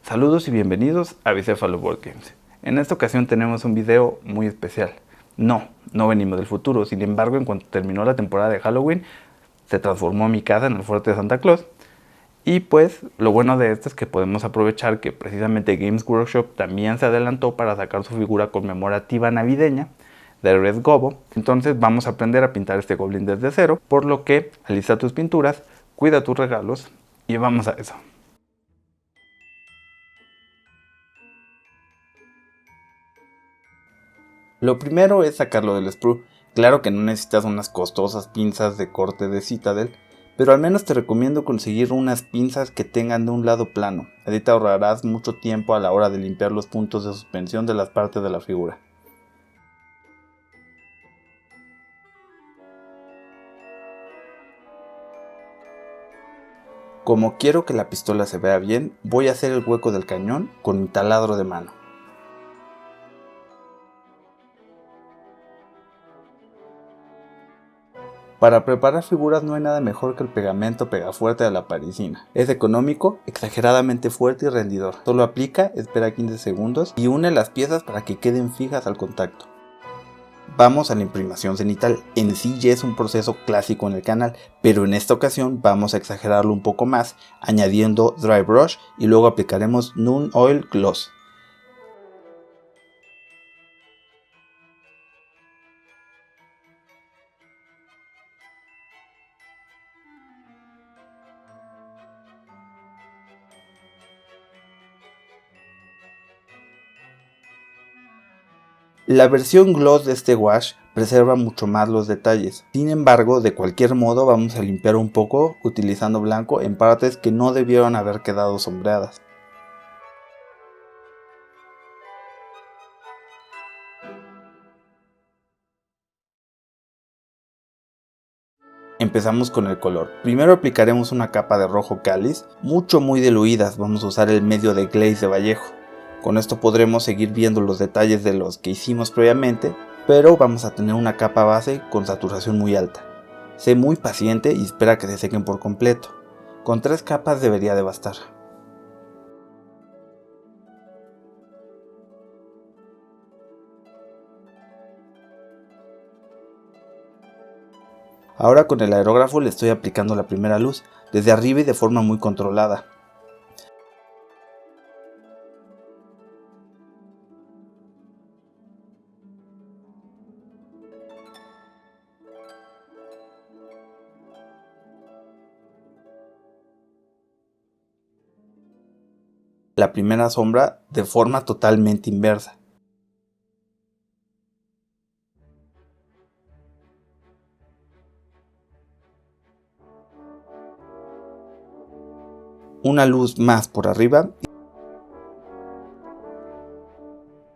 Saludos y bienvenidos a Bicéfalo Board Games. En esta ocasión tenemos un video muy especial. No venimos del futuro, sin embargo, en cuanto terminó la temporada de Halloween, se transformó mi casa en el fuerte de Santa Claus. Y pues, lo bueno de esto es que podemos aprovechar que precisamente Games Workshop también se adelantó para sacar su figura conmemorativa navideña de Red Gobo. Entonces vamos a aprender a pintar este goblin desde cero, por lo que alista tus pinturas, cuida tus regalos y vamos a eso. Lo primero es sacarlo del sprue. Claro que no necesitas unas costosas pinzas de corte de Citadel, pero al menos te recomiendo conseguir unas pinzas que tengan de un lado plano. Así te ahorrarás mucho tiempo a la hora de limpiar los puntos de suspensión de las partes de la figura. Como quiero que la pistola se vea bien, voy a hacer el hueco del cañón con mi taladro de mano. Para preparar figuras no hay nada mejor que el pegamento pegafuerte de la parisina. Es económico, exageradamente fuerte y rendidor. Solo aplica, espera 15 segundos y une las piezas para que queden fijas al contacto. Vamos a la imprimación cenital. En sí ya es un proceso clásico en el canal, pero en esta ocasión vamos a exagerarlo un poco más, añadiendo dry brush y luego aplicaremos Nun Oil Gloss. La versión gloss de este wash preserva mucho más los detalles. Sin embargo, de cualquier modo vamos a limpiar un poco utilizando blanco en partes que no debieron haber quedado sombreadas. Empezamos con el color. Primero aplicaremos una capa de rojo cáliz, muy diluidas. Vamos a usar el medio de glaze de Vallejo. Con esto podremos seguir viendo los detalles de los que hicimos previamente, pero vamos a tener una capa base con saturación muy alta. Sé muy paciente y espera que se sequen por completo. Con 3 capas debería de bastar. Ahora con el aerógrafo le estoy aplicando la primera luz, desde arriba y de forma muy controlada. La primera sombra de forma totalmente inversa. Una luz más por arriba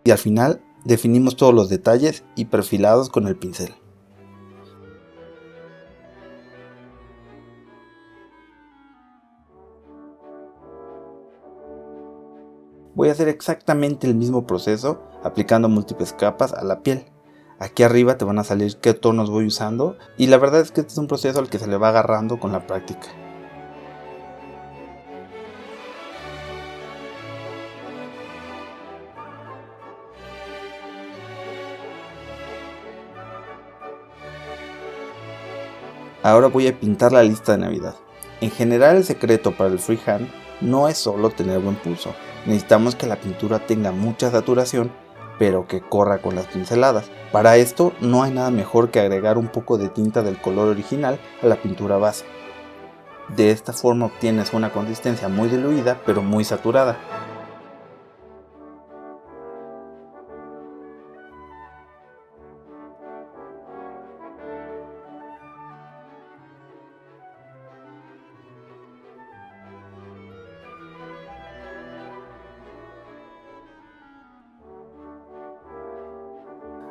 y al final definimos todos los detalles y perfilados con el pincel. Voy a hacer exactamente el mismo proceso aplicando múltiples capas a la piel. Aquí arriba te van a salir qué tonos voy usando y la verdad es que este es un proceso al que se le va agarrando con la práctica. Ahora voy a pintar la lista de Navidad. En general el secreto para el freehand no es solo tener buen pulso. Necesitamos que la pintura tenga mucha saturación, pero que corra con las pinceladas. Para esto no hay nada mejor que agregar un poco de tinta del color original a la pintura base. De esta forma obtienes una consistencia muy diluida pero muy saturada.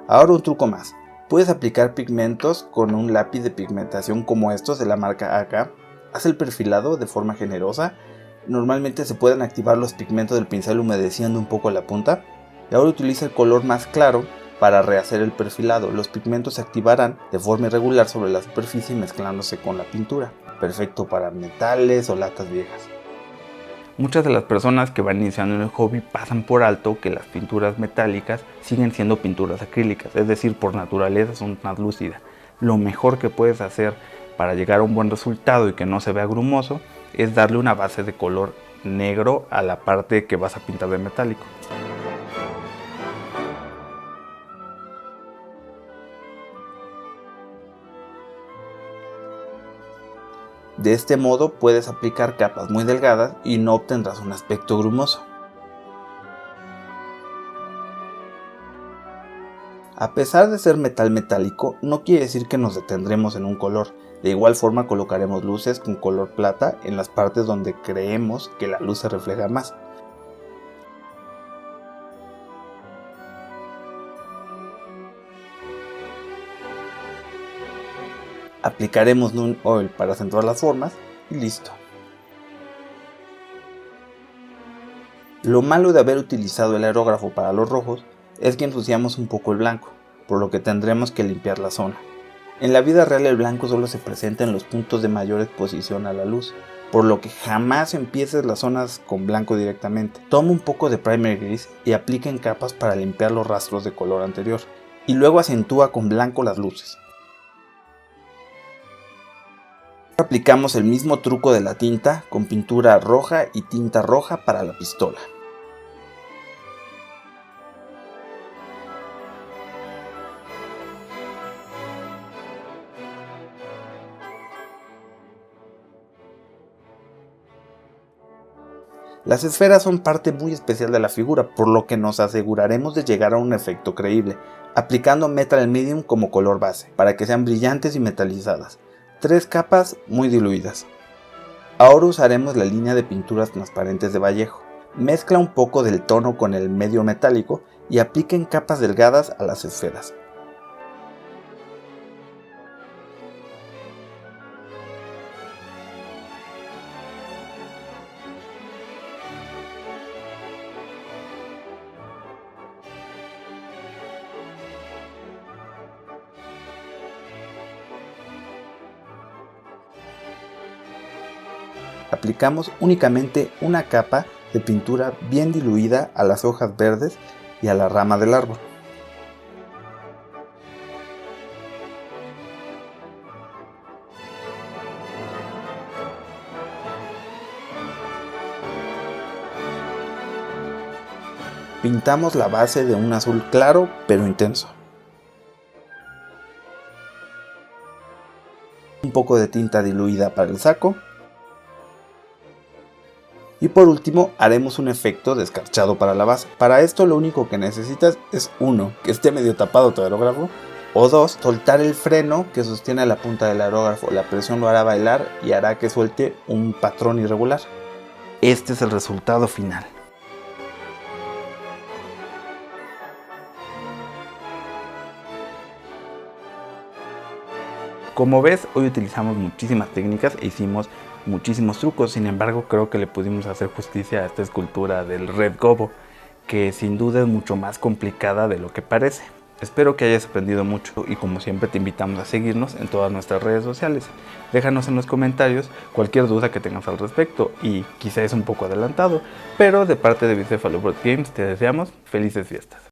Ahora un truco más. Puedes aplicar pigmentos con un lápiz de pigmentación como estos de la marca AK. Haz el perfilado de forma generosa. Normalmente se pueden activar los pigmentos del pincel humedeciendo un poco la punta. Y ahora utiliza el color más claro para rehacer el perfilado. Los pigmentos se activarán de forma irregular sobre la superficie mezclándose con la pintura. Perfecto para metales o latas viejas. Muchas de las personas que van iniciando en el hobby pasan por alto que las pinturas metálicas siguen siendo pinturas acrílicas, es decir, por naturaleza son translúcidas. Lo mejor que puedes hacer para llegar a un buen resultado y que no se vea grumoso es darle una base de color negro a la parte que vas a pintar de metálico. De este modo puedes aplicar capas muy delgadas y no obtendrás un aspecto grumoso. A pesar de ser metal metálico, no quiere decir que nos detendremos en un color. De igual forma colocaremos luces con color plata en las partes donde creemos que la luz se refleja más. Aplicaremos Null Oil para acentuar las formas y listo. Lo malo de haber utilizado el aerógrafo para los rojos es que ensuciamos un poco el blanco, por lo que tendremos que limpiar la zona. En la vida real el blanco solo se presenta en los puntos de mayor exposición a la luz, por lo que jamás empieces las zonas con blanco directamente. Toma un poco de primer gris y aplica en capas para limpiar los rastros de color anterior, y luego acentúa con blanco las luces. Aplicamos el mismo truco de la tinta con pintura roja y tinta roja para la pistola. Las esferas son parte muy especial de la figura, por lo que nos aseguraremos de llegar a un efecto creíble, aplicando Metal Medium como color base, para que sean brillantes y metalizadas. 3 capas muy diluidas. Ahora usaremos la línea de pinturas transparentes de Vallejo. Mezcla un poco del tono con el medio metálico y aplica en capas delgadas a las esferas. Aplicamos únicamente una capa de pintura bien diluida a las hojas verdes y a la rama del árbol. Pintamos la base de un azul claro pero intenso. Un poco de tinta diluida para el saco. Y por último haremos un efecto de escarchado para la base. Para esto lo único que necesitas es 1. Que esté medio tapado tu aerógrafo, o 2. Soltar el freno que sostiene la punta del aerógrafo. La presión lo hará bailar y hará que suelte un patrón irregular. Este es el resultado final. Como ves, hoy utilizamos muchísimas técnicas e hicimos muchísimos trucos, sin embargo creo que le pudimos hacer justicia a esta escultura del Red Gobo, que sin duda es mucho más complicada de lo que parece. Espero que hayas aprendido mucho y como siempre te invitamos a seguirnos en todas nuestras redes sociales. Déjanos en los comentarios cualquier duda que tengas al respecto y quizá es un poco adelantado, pero de parte de Bicéfalo Board Games te deseamos felices fiestas.